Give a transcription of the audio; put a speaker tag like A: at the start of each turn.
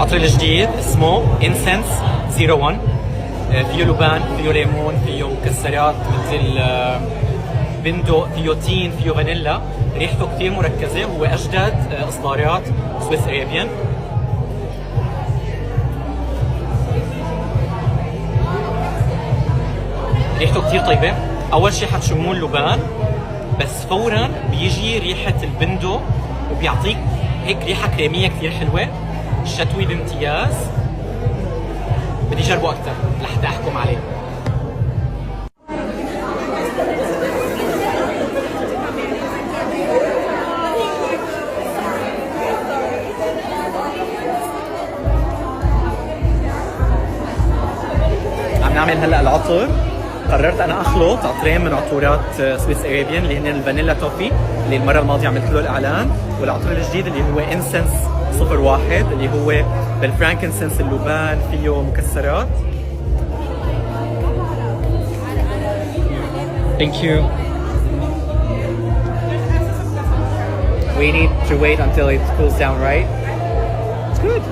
A: العطر الجديد اسمه انسنس 01. فيه لبان، فيه ليمون، فيه مكسرات مثل بندق، فيه تين، فيه فانيلا. ريحته كثير مركزة، هو أجدد إصدارات سويس أرابيان. ريحته كثير طيبة. أول شيء حتشمون اللبان، بس فورا بيجي ريحة البندق وبيعطيك هيك ريحة كريمية كثير حلوة. الشتوي بامتياز. بدي أجربه أكثر لحتى أحكم عليه. عم نعمل هلا العطر. قررت انا اخلط عطرين من عطورات سويس ارابيان اللي هن الفانيلا توفي اللي المره الماضيه عملت له الاعلان، والعطر الجديد اللي هو انسنس 01 اللي هو بالفرانكنسنس اللبان فيه مكسرات. Thank you. We need to wait until it cools down, right? It's good.